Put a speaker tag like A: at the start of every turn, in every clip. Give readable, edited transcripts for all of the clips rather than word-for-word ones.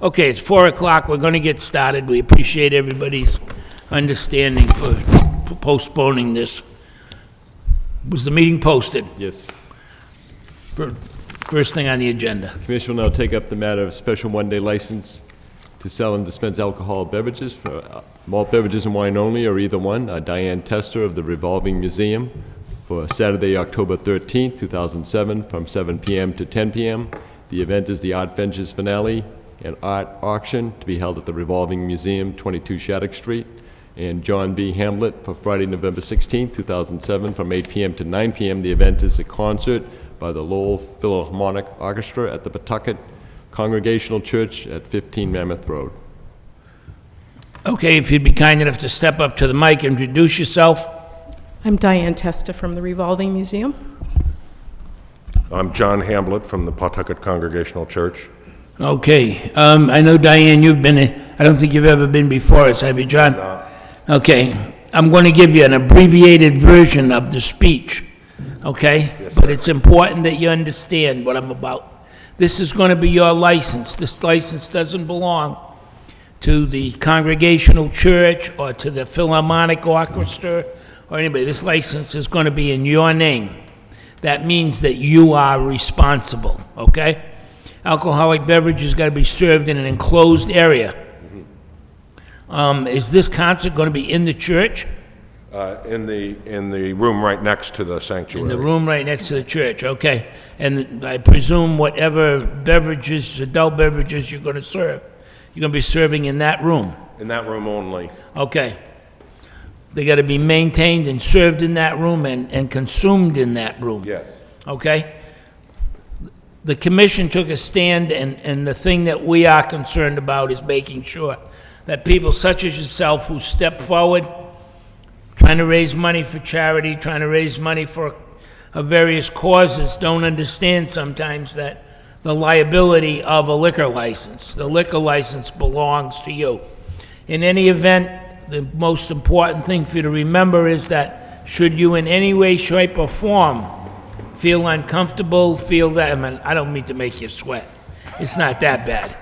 A: Okay, it's 4 o'clock. We're going to get started. We appreciate everybody's understanding for postponing this. Was the meeting posted?
B: Yes.
A: First thing on the agenda.
B: Commission will now take up the matter of special one-day license to sell and dispense alcohol beverages for malt beverages and wine only, or either one. Diane Tester of the Revolving Museum for Saturday, October 13th, 2007, from 7 p.m. to 10 p.m. The event is the Art Ventures Finale and Art Auction to be held at the Revolving Museum, 22 Shattuck Street. And John B. Hamlet for Friday, November 16th, 2007, from 8 p.m. to 9 p.m. The event is a concert by the Lowell Philharmonic Orchestra at the Pawtucket Congregational Church at 15 Mammoth Road.
A: Okay, if you'd be kind enough to step up to the mic, introduce yourself.
C: I'm Diane Testa from the Revolving Museum.
D: I'm John Hamlet from the Pawtucket Congregational Church.
A: Okay, I know, Diane, you've been, I don't think you've ever been before us, have you, John?
D: No.
A: Okay, I'm going to give you an abbreviated version of the speech, okay?
D: Yes,
A: but
D: sir.
A: it's important that you understand what I'm about. This is going to be your license. This license doesn't belong to the Congregational Church or to the Philharmonic Orchestra or anybody. This license is going to be in your name. That means that you are responsible, okay? Alcoholic beverages got to be served in an enclosed area. Is this concert going to be in the church?
D: In the room right next to the sanctuary.
A: In the room right next to the church, okay. And I presume whatever beverages, adult beverages you're going to serve, you're going to be serving in that room?
D: In that room only.
A: Okay. They got to be maintained and served in that room and consumed in that room?
D: Yes.
A: Okay? The commission took a stand, and the thing that we are concerned about is making sure that people such as yourself who step forward, trying to raise money for charity, trying to raise money for various causes, don't understand sometimes that the liability of a liquor license. The liquor license belongs to you. In any event, the most important thing for you to remember is that should you in any way, shape, or form feel uncomfortable, feel that, I mean, I don't mean to make you sweat. It's not that bad.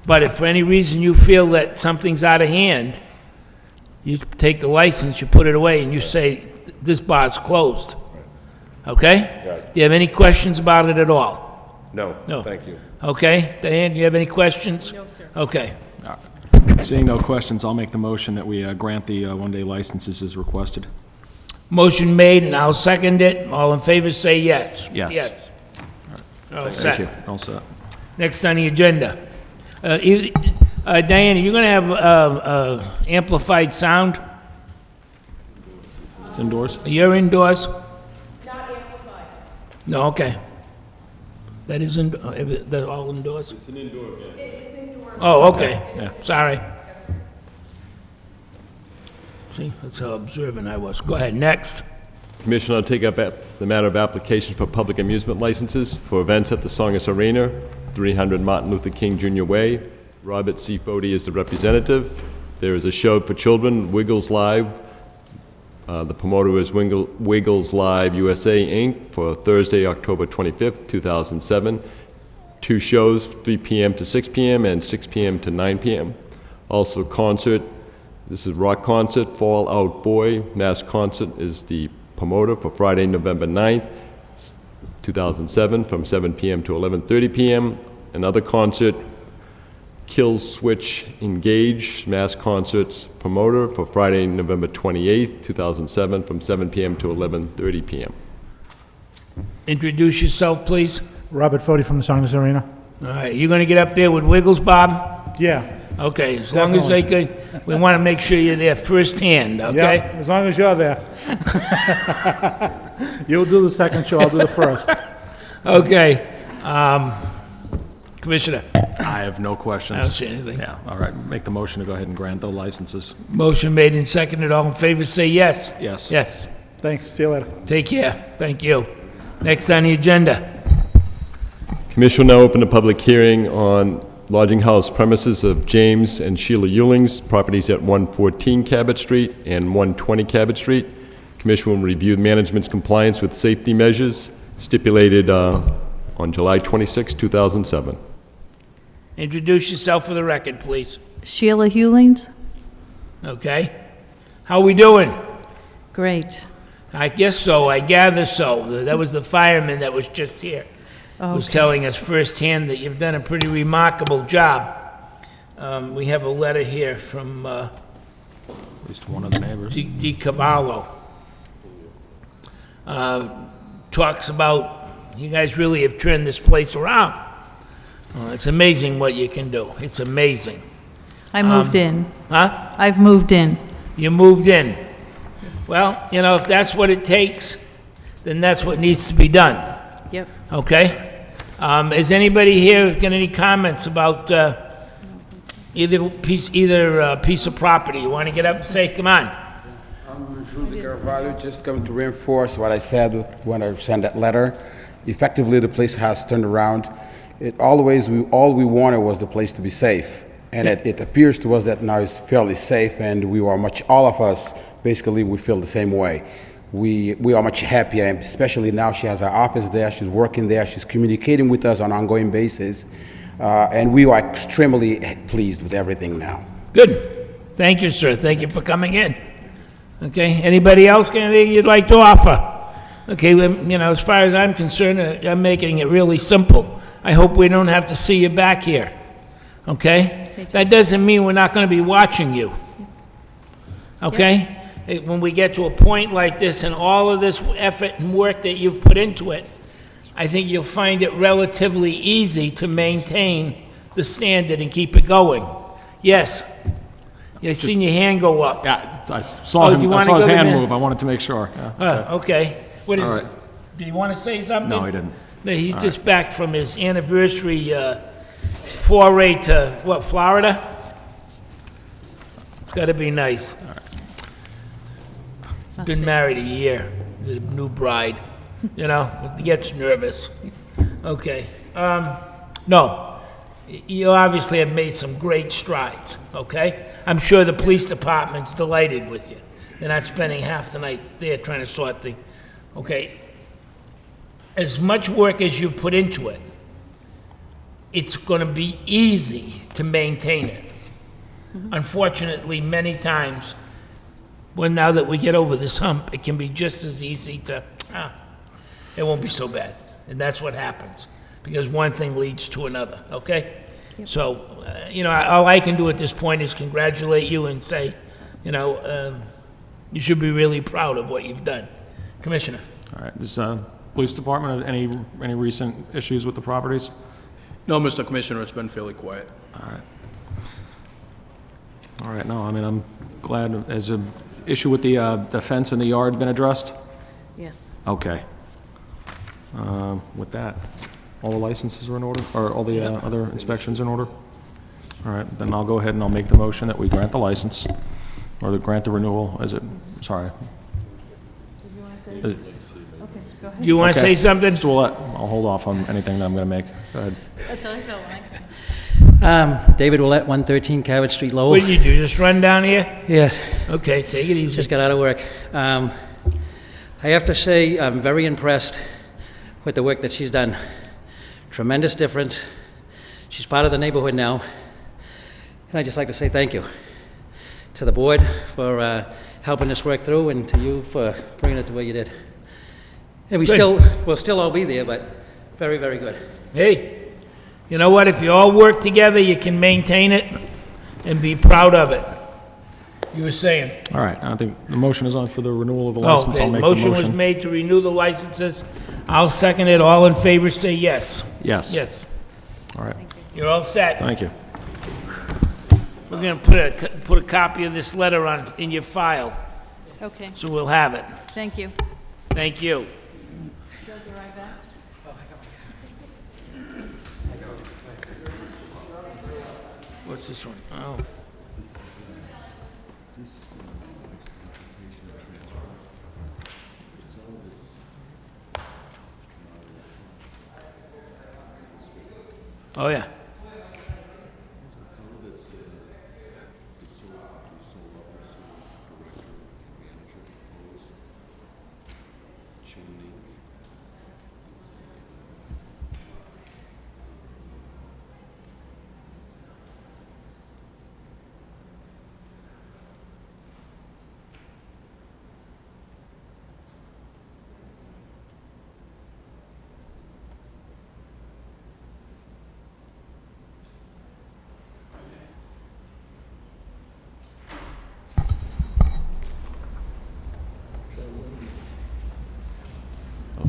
A: But if for any reason you feel that something's out of hand, you take the license, you put it away, and you say, this bar's closed. Okay?
D: Right.
A: Do you have any questions about it at all?
D: No.
A: No.
D: Thank you.
A: Okay? Diane, do you have any questions?
C: No, sir.
A: Okay.
E: Seeing no questions, I'll make the motion that we grant the one-day licenses as requested.
A: Motion made, and I'll second it. All in favor, say yes.
E: Yes.
A: Yes. All
E: Thank
A: set.
E: you. All set.
A: Next on the agenda. Diana, you're going to have amplified sound?
E: It's indoors?
A: You're indoors?
C: Not amplified.
A: No, okay. That is they're all indoors?
D: It's an indoor event.
C: It is indoor.
A: Oh, okay.
E: Yeah.
A: Sorry. See, that's how observant I was. Go ahead, next.
B: Commission will take up the matter of application for public amusement licenses for events at the Songus Arena, 300 Martin Luther King Jr. Way. Robert C. Fody is the representative. There is a show for children, Wiggles Live. The promoter is Wiggles Live USA, Inc. for Thursday, October 25th, 2007. 2 shows, 3 p.m. to 6 p.m. and 6 p.m. to 9 p.m. Also concert. This is Rock Concert, Fall Out Boy. Mass Concert is the promoter for Friday, November 9th, 2007, from 7 p.m. to 11:30 p.m. Another concert, Kill Switch Engage, Mass Concerts promoter for Friday, November 28th, 2007, from 7 p.m. to 11:30 p.m.
A: Introduce yourself, please.
F: Robert Fody from the Songus Arena.
A: All right, you going to get up there with Wiggles, Bob?
F: Yeah.
A: Okay, as long as they could, we want to make sure you're there firsthand, okay?
F: Yeah, as long as you're there. You'll do the second show, I'll do the first.
A: Okay. Commissioner,
E: I have no questions.
A: I don't see anything.
E: Yeah, all right. Make the motion to go ahead and grant the licenses.
A: Motion made and seconded. All in favor, say yes.
E: Yes.
A: Yes.
F: Thanks, see you later.
A: Take care. Thank you. Next on the agenda.
B: Commission will now open a public hearing on lodging house premises of James and Sheila Ewlings, properties at 114 Cabot Street and 120 Cabot Street. Commission will review management's compliance with safety measures stipulated on July 26, 2007.
A: Introduce yourself for the record, please.
G: Sheila Hewlings?
A: Okay? How we doing?
G: Great.
A: I guess so, I gather so. That was the fireman that was just here. Was telling us firsthand that you've done a pretty remarkable job. We have a letter here from
E: At least one of the neighbors.
A: Di Cavallo. Talks about, you guys really have turned this place around. It's amazing what you can do. It's amazing.
G: I moved in.
A: Huh?
G: I've moved in.
A: You moved in. Well, you know, if that's what it takes, then that's what needs to be done,
G: Yep.
A: okay? Is anybody here got any comments about either piece of property? You want to get up and say, come on?
H: I'm Julie Carvalho, just coming to reinforce what I said when I sent that letter. Effectively, the place has turned around. All we wanted was the place to be safe. And it appears to us that now it's fairly safe, and all of us, basically, we feel the same way. We are much happier, and especially now she has her office there, she's working there, she's communicating with us on an ongoing basis, and we are extremely pleased with everything now.
A: Good. Thank you, sir. Thank you for coming in. Okay, anybody else got anything you'd like to offer? Okay, well, you know, as far as I'm concerned, I'm making it really simple. I hope we don't have to see you back here, okay? That doesn't mean we're not going to be watching you, okay? When we get to a point like this and all of this effort and work that you've put into it, I think you'll find it relatively easy to maintain the standard and keep it going. Yes? You've seen your hand go up.
E: Yeah, I saw
A: Oh,
E: him,
A: you
E: I
A: wanna
E: saw his
A: go to
E: hand
A: the-
E: move, I wanted to make sure. Yeah.
A: Okay. What is
E: All
A: it?
E: right.
A: Do you want to say something?
E: No, he didn't.
A: No, he's just back from his anniversary foray to, what, Florida? It's got to be nice. Been married a year, the new bride, you know, gets nervous. Okay. No, you obviously have made some great strides, okay? I'm sure the police department's delighted with you. They're not spending half the night there trying to sort the, okay? As much work as you put into it, it's going to be easy to maintain it. Unfortunately, many times, well, now that we get over this hump, it can be just as easy to, it won't be so bad. And that's what happens, because one thing leads to another, okay? So, you know, all I can do at this point is congratulate you and say, you know, you should be really proud of what you've done. Commissioner?
E: All right, does police department have any recent issues with the properties?
I: No, Mr. Commissioner, it's been fairly quiet.
E: All right, no, I mean, I'm glad, has an issue with the fence in the yard been addressed?
G: Yes.
E: Okay. With that, all the licenses are in order, or all the other inspections in order? All right, then I'll go ahead and I'll make the motion that we grant the license, or grant the renewal, sorry.
A: You want to
E: Okay.
A: say something?
E: Mr. Willett, I'll hold off on anything that I'm going to make. Go ahead.
G: That's how I felt like.
J: David Willett, 113 Cabot Street, Lowell.
A: What did you do, just run down here?
J: Yes,
A: Okay, take it easy.
J: just got out of work. I have to say, I'm very impressed with the work that she's done. Tremendous difference. She's part of the neighborhood now. And I'd just like to say thank you to the board for helping us work through, and to you for bringing it to where you did. And we'll still all be there, but very, very good.
A: Hey, you know what? If you all work together, you can maintain it and be proud of it. You were saying?
E: All right, I think the motion is on for the renewal of the
A: Oh,
E: license.
A: the
E: I'll make the
A: motion was
E: motion.
A: made to renew the licenses. I'll second it. All in favor, say yes.
E: Yes.
A: Yes.
E: All right,
A: You're all set.
E: thank you.
A: We're going to put a copy of this letter in your file,
G: Okay,
A: so we'll have it.
G: thank you.
A: Thank you. What's this one? Oh. Oh, yeah.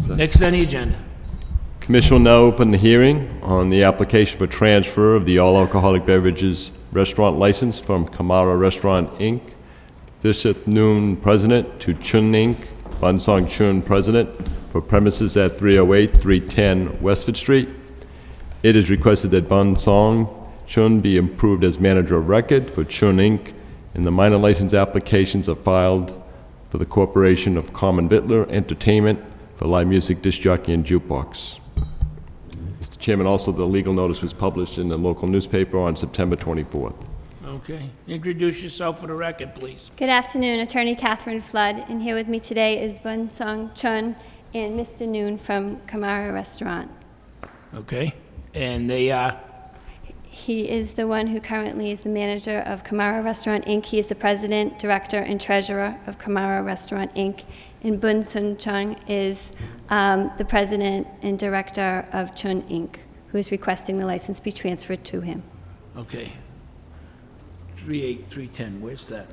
A: Next on the agenda.
B: Commission will now open the hearing on the application for transfer of the all-alcoholic beverages restaurant license from Kamara Restaurant, Inc., Bishop Noon, President, to Chun Inc., Bansong Chun, President, for premises at 308, 310 Westford Street. It is requested that Bansong Chun be approved as manager of record for Chun Inc., and the minor license applications are filed for the Corporation of Carmen Vittler Entertainment for live music, disc jockey, and jukebox. Mr. Chairman, also the legal notice was published in the local newspaper on September 24th.
A: Okay. Introduce yourself for the record, please.
K: Good afternoon, Attorney Catherine Flood, and here with me today is Bun Song Chun and Mr. Noon from Kamara Restaurant.
A: Okay. And they are,
K: He is the one who currently is the manager of Kamara Restaurant, Inc. He is the president, director, and treasurer of Kamara Restaurant, Inc. And Bun Sun Chung is the president and director of Chun, Inc., who is requesting the license be transferred to him.
A: okay. 38310, where's that?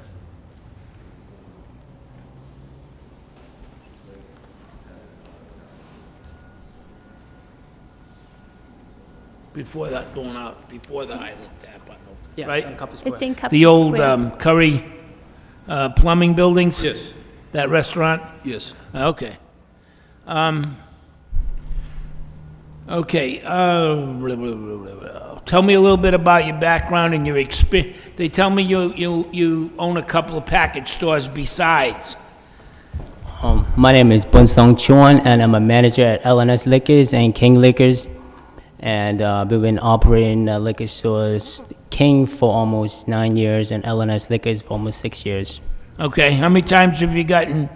A: Before that, going out, before the Highland Tap, I know, right?
K: It's in Cuppy
A: The old
K: Square.
A: Curry plumbing buildings?
I: Yes,
A: That restaurant?
I: yes.
A: Okay. Okay, blah, blah, blah, blah, blah. Tell me a little bit about your background and your experience. They tell me you own a couple of package stores besides.
L: My name is Bun Song Chuan, and I'm a manager at LNS Liquors and King Liquors. And we've been operating liquor stores, King for almost 9 years and LNS Liquors for almost 6 years.
A: Okay, how many times have you been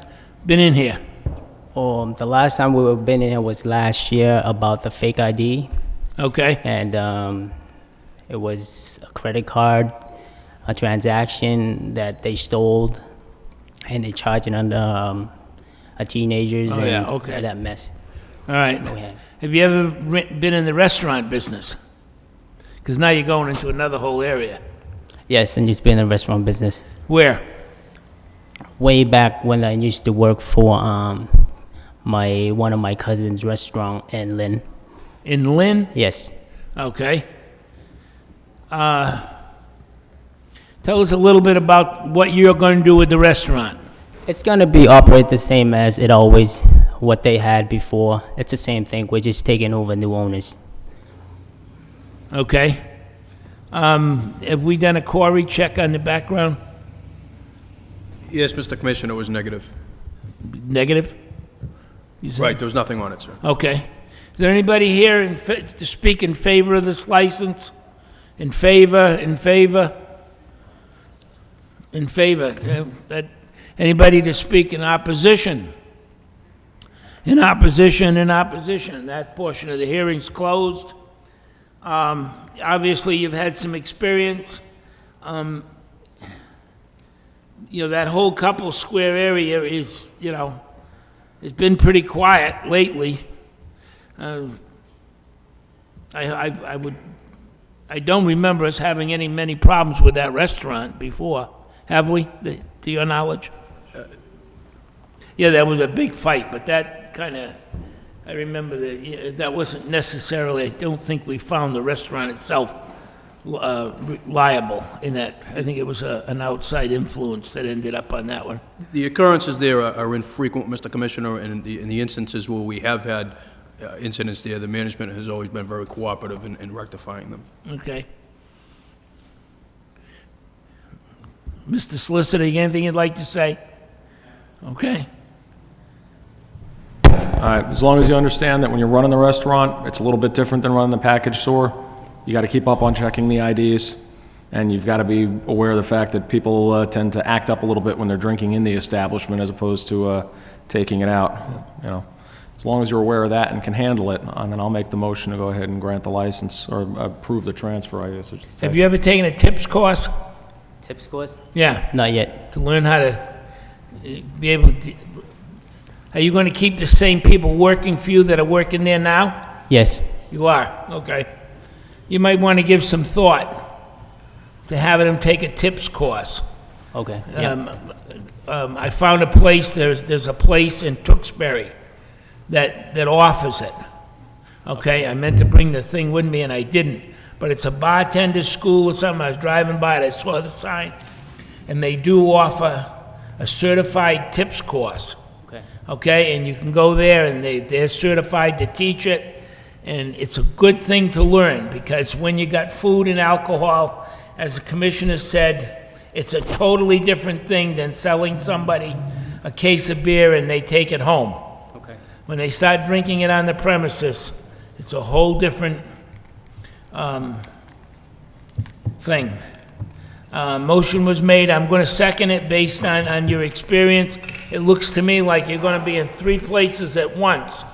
A: in here?
L: The last time we were been in here was last year about the fake ID.
A: Okay,
L: And it was a credit card, a transaction that they stole, and they charged it under a teenagers
A: Oh,
L: and
A: yeah, okay.
L: that mess.
A: all right.
L: that we had.
A: Have you ever been in the restaurant business? Because now you're going into another whole area.
L: Yes, and just been in the restaurant business.
A: Where?
L: Way back when I used to work for one of my cousin's restaurant in Lynn.
A: In Lynn?
L: Yes.
A: Okay. Tell us a little bit about what you're going to do with the restaurant.
L: It's going to be operate the same as it always, what they had before. It's the same thing. We're just taking over new owners.
A: Okay. Have we done a query check on the background?
I: Yes, Mr. Commissioner, it was negative.
A: Negative? You said?
I: Right, there was nothing on it, sir.
A: Okay. Is there anybody here to speak in favor of this license? In favor, in favor? In favor. Anybody to speak in opposition? In opposition, in opposition. That portion of the hearing's closed. Obviously, you've had some experience. That whole Couple Square area is, it's been pretty quiet lately. I don't remember us having many problems with that restaurant before, have we, to your knowledge? Yeah, there was a big fight, but that kind of, I remember that wasn't necessarily, I don't think we found the restaurant itself liable in that. I think it was an outside influence that ended up on that one.
I: The occurrences there are infrequent, Mr. Commissioner, and in the instances where we have had incidents there, the management has always been very cooperative in rectifying them.
A: Okay. Mr. Solicitor, anything you'd like to say? Okay.
E: All right, as long as you understand that when you're running the restaurant, it's a little bit different than running the package store. You got to keep up on checking the IDs, and you've got to be aware of the fact that people tend to act up a little bit when they're drinking in the establishment as opposed to taking it out. As long as you're aware of that and can handle it, and then I'll make the motion to go ahead and grant the license or approve the transfer, I guess I should say.
A: Have you ever taken a tips course?
L: Tips course?
A: Yeah.
L: Not yet.
A: To learn how to be able to... Are you going to keep the same people working for you that are working there now?
L: Yes.
A: You are? Okay. You might want to give some thought to having them take a tips course.
L: Okay. Yeah.
A: I found a place, there's a place in Tewksbury that offers it. Okay, I meant to bring the thing with me and I didn't. But it's a bartender school or something. I was driving by it, I saw the sign. And they do offer a certified tips course.
L: Okay.
A: Okay, and you can go there and they're certified to teach it. And it's a good thing to learn because when you got food and alcohol, as the commissioner said, it's a totally different thing than selling somebody a case of beer and they take it home.
L: Okay.
A: When they start drinking it on the premises, it's a whole different thing. Motion was made. I'm going to second it based on your experience. It looks to me like you're going to be in 3 places at once.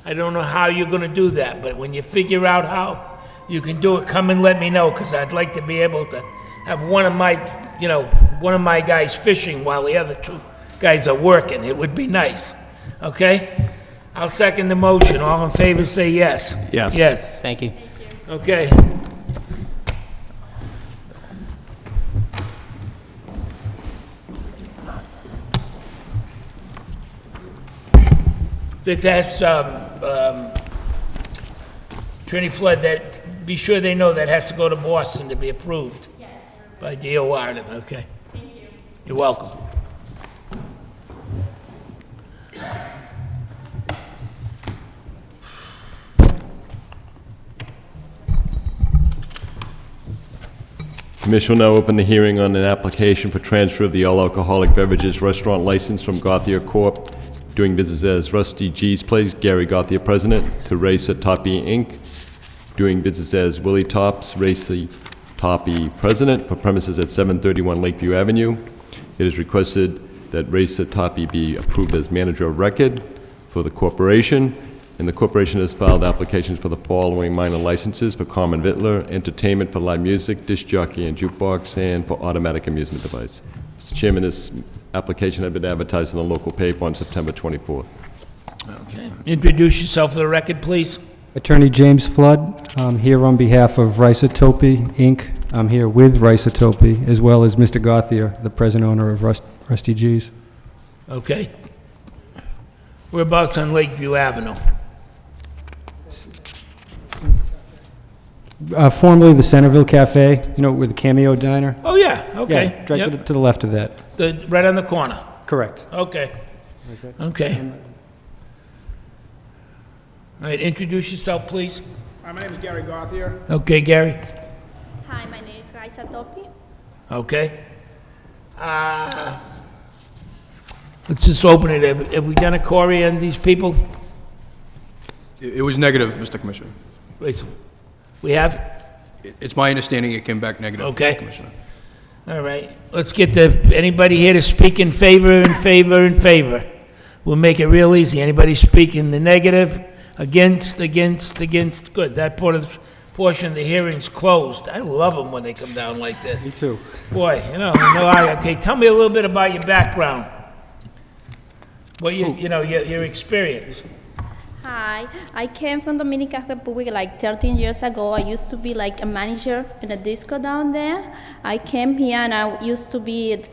A: I don't know how you're going to do that, but when you figure out how you can do it, come and let me know, because I'd like to be able to have one of my guys fishing while the other 2 guys are working. It would be nice. Okay? I'll second the motion. All in favor, say yes.
E: Yes.
A: Yes.
L: Thank you.
A: Okay. This asks Attorney Flood that, be sure they know that has to go to Boston to be approved by DOR. Okay. Thank you. You're welcome.
B: Commission will now open the hearing on an application for transfer of the all alcoholic beverages restaurant license from Gauthier Corp., doing business as Rusty G's Place, Gary Gauthier, President, to Racer Toppy, Inc., doing business as Willie Tops, Racy Toppy, President, for premises at 731 Lakeview Avenue. It is requested that Racer Toppy be approved as manager of record for the corporation, and the corporation has filed applications for the following minor licenses: for common victular, entertainment for live music, disc jockey and jukebox, and for automatic amusement device. Mr. Chairman, this application had been advertised in the local paper on September 24th.
A: Okay. Introduce yourself for the record, please.
M: Attorney James Flood. I'm here on behalf of Rice-A-Topi, Inc. I'm here with Rice-A-Topi, as well as Mr. Gauthier, the present owner of Rusty G's.
A: Okay. Whereabouts on Lakeview Avenue?
M: Formerly the Centerville Cafe, with the Cameo Diner.
A: Oh, yeah, okay.
M: Yeah, directly to the left of that.
A: Right on the corner?
M: Correct.
A: Okay. Okay. All right, introduce yourself, please.
F: My name is Gary Gauthier.
A: Okay, Gary?
K: Hi, my name is Raisa Topi.
A: Okay. Let's just open it. Have we done a query on these people?
I: It was negative, Mr. Commissioner.
A: Wait, we have?
I: It's my understanding it came back negative,
A: Okay.
I: Mr. Commissioner.
A: All right, let's get anybody here to speak in favor, in favor, in favor. We'll make it real easy. Anybody speak in the negative, against, good. That portion of the hearing's closed. I love them when they come down like this.
M: Me too.
A: Boy, okay, tell me a little bit about your background. What your experience.
K: Hi, I came from Dominican Republic like 13 years ago. I used to be like a manager in a disco down there. I came here and I used to be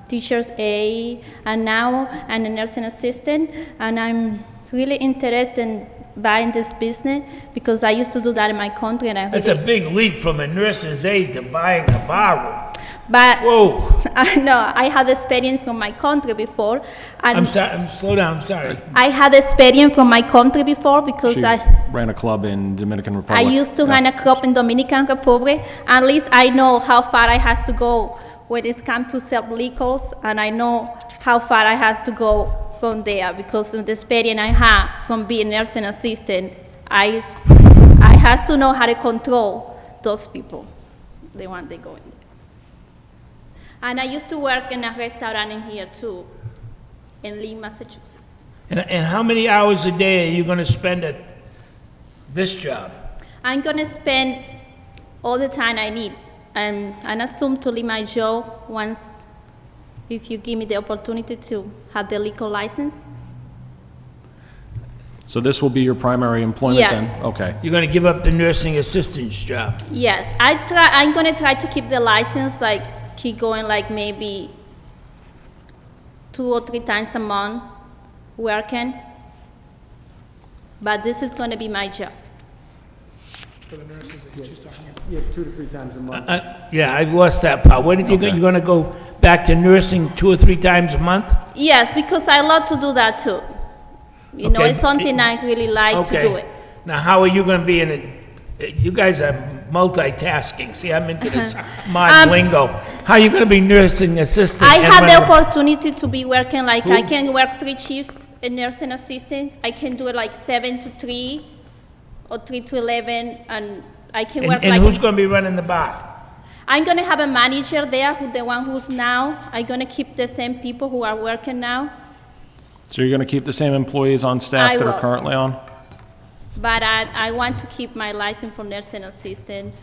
K: teacher's aide, and now I'm a nursing assistant, and I'm really interested in buying this business because I used to do that in my country. And
A: That's a big leap from a nurse's aide to buying a bar room.
K: But
A: whoa!
K: No, I had experience from my country before. And
A: I'm sorry. Slow down. I'm sorry.
K: I had experience from my country before because
E: She
K: I
E: ran a club in Dominican Republic.
K: I used to run a club in Dominican Republic. At least I know how far I has to go when it's come to sell liquors, and I know how far I has to go from there because of the experience I have from being a nursing assistant. I has to know how to control those people, the one they go in. And I used to work in a restaurant in here too, in Lee, Massachusetts.
A: And how many hours a day are you going to spend at this job?
K: I'm going to spend all the time I need. And I assume to leave my job once, if you give me the opportunity to have the liquor license.
E: So this will be your primary employment
K: Yes.
E: then? Okay.
A: You're going to give up the nursing assistant's job?
K: Yes, I'm going to try to keep the license, keep going maybe 2 or 3 times a month working.
N: but this is going to be my job.
F: For the nurses that she's talking about.
M: Yeah, 2 to 3 times a month.
A: Yeah, I've lost that part. What did you, you're gonna go back to nursing 2 or 3 times a month?
N: Yes, because I love to do that too. You know,
A: Okay.
N: it's something I really like to do it.
A: Now, how are you gonna be in it? You guys are multitasking. See, I'm into this modern lingo. How are you gonna be nursing assistant?
N: I
A: and
N: have the
A: running-
N: opportunity to be working like I can work 3 shifts in nursing assistant. I can do it like 7 to 3 or 3 to 11, and I can work
A: And
N: like.
A: who's gonna be running the bar?
N: I'm gonna have a manager there, who the one who's now. I'm gonna keep the same people who are working now,
E: So you're going to keep the same employees on staff
N: I
E: that
N: will.
E: are currently on?
N: but I want to keep my license for nursing assistant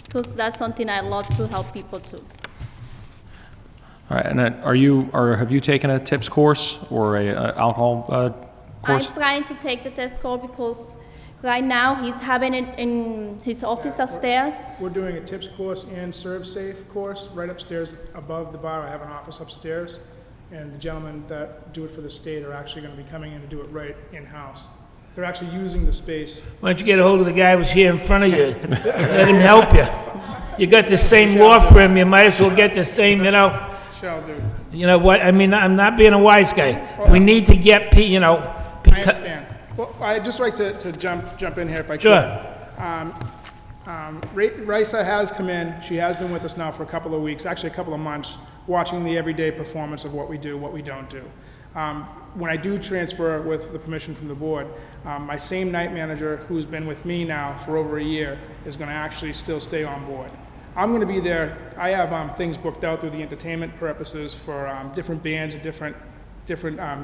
N: because that's something I love to help people too.
E: All right, and then have you taken a TIPS course or a alcohol course?
N: I'm trying to take the test score because right now he's having it in his office upstairs.
F: We're doing a tips course and serve safe course right upstairs above the bar. I have an office upstairs. And the gentlemen that do it for the state are actually going to be coming in to do it right in-house. They're actually using the space.
A: Why don't you get a hold of the guy who was here in front of you? Let him help you. You got the same law firm, you might as well get the same,
F: Shall do.
A: You know what, I mean, I'm not being a wise guy. We need to get,
F: I understand. Well, I'd just like to jump in here if I could.
A: Sure.
F: Risa has come in. She has been with us now for a couple of weeks, actually a couple of months, watching the everyday performance of what we do, what we don't do. When I do transfer with the permission from the board, my same night manager, who's been with me now for over a year, is going to actually still stay on board. I'm going to be there. I have things booked out through the entertainment purposes for different bands and different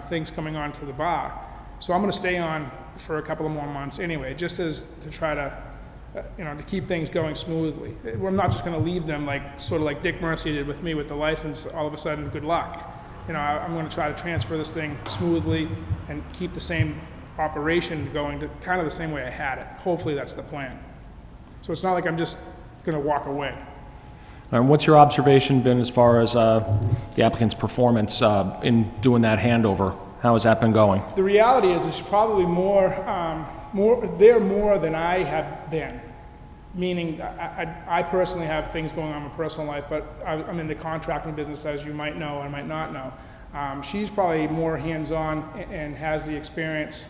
F: things coming on to the bar. So I'm going to stay on for a couple of more months anyway, just as to try to to keep things going smoothly. I'm not just going to leave them sort of like Dick Mercy did with me with the license, all of a sudden, good luck. I'm going to try to transfer this thing smoothly and keep the same operation going to kind of the same way I had it. Hopefully that's the plan. So it's not like I'm just going to walk away.
E: And what's your observation been as far as the applicant's performance in doing that handover? How has that been going?
F: The reality is it's probably more than I have been. Meaning, I personally have things going on in my personal life, but I'm in the contracting business, as you might know and might not know. She's probably more hands-on and has the experience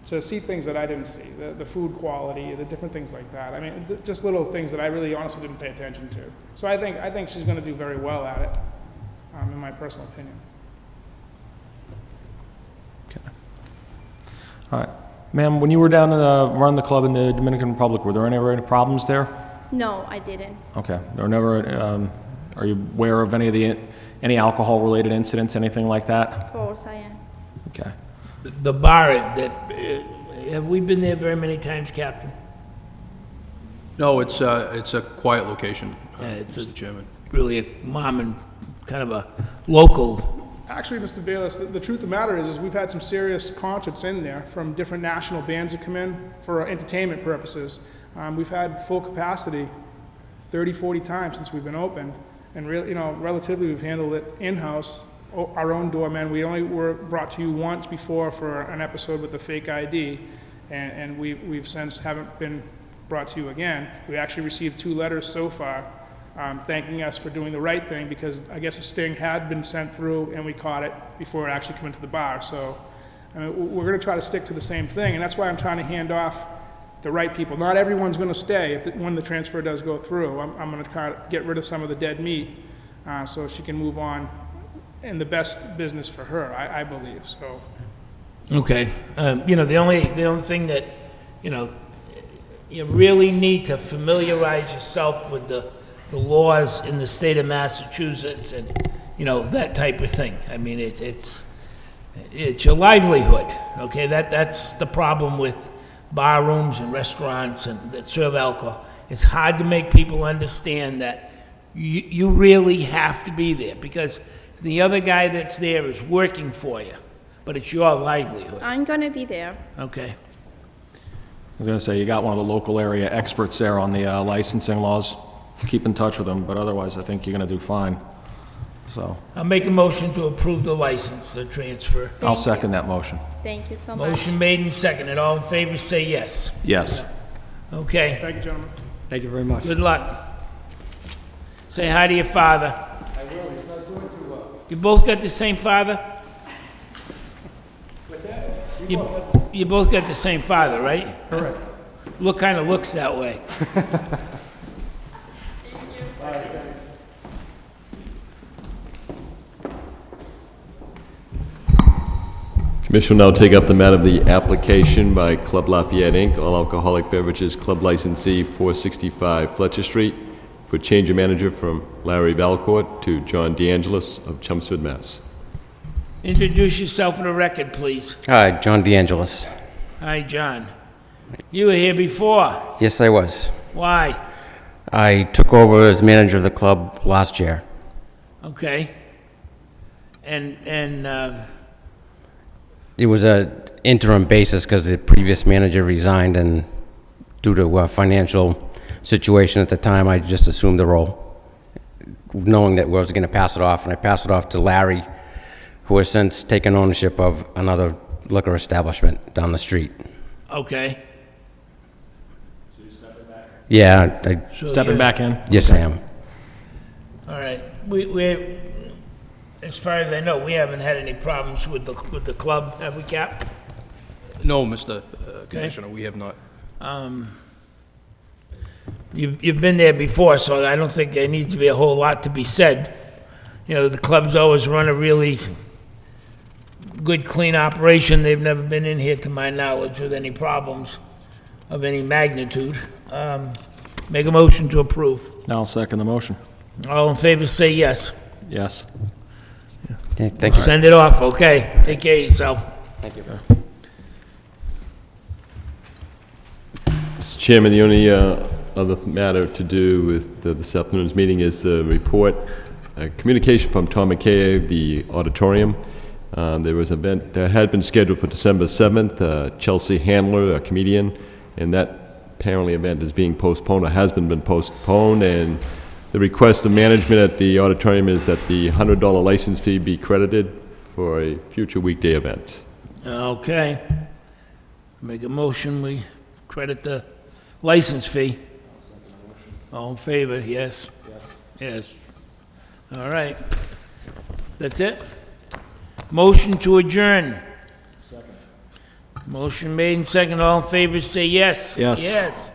F: to see things that I didn't see, the food quality, the different things like that. I mean, just little things that I really honestly didn't pay attention to. So I think she's going to do very well at it, in my personal opinion.
E: Okay. All right. Ma'am, when you were down running the club in the Dominican Republic, were there any problems there?
N: No, I didn't.
E: Okay. There were never, are you aware of any alcohol-related incidents, anything like that?
N: Of course I am.
E: Okay.
A: The bar, have we been there very many times, Captain?
I: No, it's a quiet location,
A: It's
I: Mr. Chairman.
A: really a mom and kind of a local.
F: Actually, Mr. Bayless, the truth of the matter is we've had some serious concerts in there from different national bands that come in for entertainment purposes. We've had full capacity 30, 40 times since we've been open, and relatively we've handled it in-house, our own doormen. We only were brought to you once before for an episode with the fake ID, and we've since haven't been brought to you again. We actually received 2 letters so far thanking us for doing the right thing, because I guess a sting had been sent through and we caught it before it actually came into the bar. So I mean, we're going to try to stick to the same thing, and that's why I'm trying to hand off the right people. Not everyone's going to stay when the transfer does go through. I'm going to try to get rid of some of the dead meat so she can move on in the best business for her, I believe. So.
A: Okay. The only thing that, you really need to familiarize yourself with the laws in the state of Massachusetts and, that type of thing. I mean, it's your livelihood, okay? That's the problem with bar rooms and restaurants and that serve alcohol. It's hard to make people understand that you really have to be there, because the other guy that's there is working for you, but it's your livelihood.
N: I'm going to be there.
A: Okay.
E: I was going to say, you got one of the local area experts there on the licensing laws. Keep in touch with them, but otherwise I think you're going to do fine. So
A: I'll make a motion to approve the license, the transfer.
E: I'll second that motion.
N: Thank you so much.
A: Motion made and seconded. All in favor, say yes.
E: Yes.
A: Okay,
F: Thank you, gentlemen.
M: Thank you very much.
A: good luck. Say hi to your father. I will, he's not doing too well. You both got the same father? What's that? You both got the same father, right?
F: Correct.
A: Look, kind of looks that way.
B: Commission will now take up the matter of the application by Club Lafayette, Inc., all alcoholic beverages club licensee, 465 Fletcher Street, for change of manager from Larry Valcourt to John DeAngelis of Chelmsford, Mass.
A: Introduce yourself for the record, please.
O: Hi, John DeAngelis.
A: Hi, John. You were here before.
O: Yes, I was.
A: Why?
O: I took over as manager of the club last year.
A: Okay. And
O: It was a interim basis because the previous manager resigned, and due to a financial situation at the time, I just assumed the role, knowing that I was going to pass it off, and I passed it off to Larry, who has since taken ownership of another liquor establishment down the street.
A: okay.
O: Yeah,
A: So
E: Stepping
A: you-
E: back in.
O: yes, I am.
A: All right. We, as far as I know, we haven't had any problems with the club, have we, Cap?
I: No, Mr. Commissioner, we have not.
A: You've been there before, so I don't think there needs to be a whole lot to be said. You know, the club's always run a really good, clean operation. They've never been in here, to my knowledge, with any problems of any magnitude. Make a motion to approve.
E: Now I'll second the motion.
A: All in favor, say yes.
E: Yes.
O: Thank you.
A: Send it off, okay? Take care of yourself.
O: Thank you.
B: Mr. Chairman, the only other matter to do with this afternoon's meeting is a report, communication from Tom McKay, the auditorium. There was an event that had been scheduled for December 7th, Chelsea Handler, a comedian, and that apparently event is being postponed, or has been postponed, and the request of management at the auditorium is that the $100 license fee be credited for a future weekday event.
A: Okay. Make a motion, we credit the license fee. All in favor, yes? Yes. Yes. All right. That's it? Motion to adjourn. Second. Motion made and second. All in favor, say yes.
E: Yes.
A: Yes.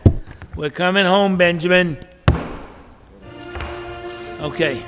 A: We're coming home, Benjamin. Okay.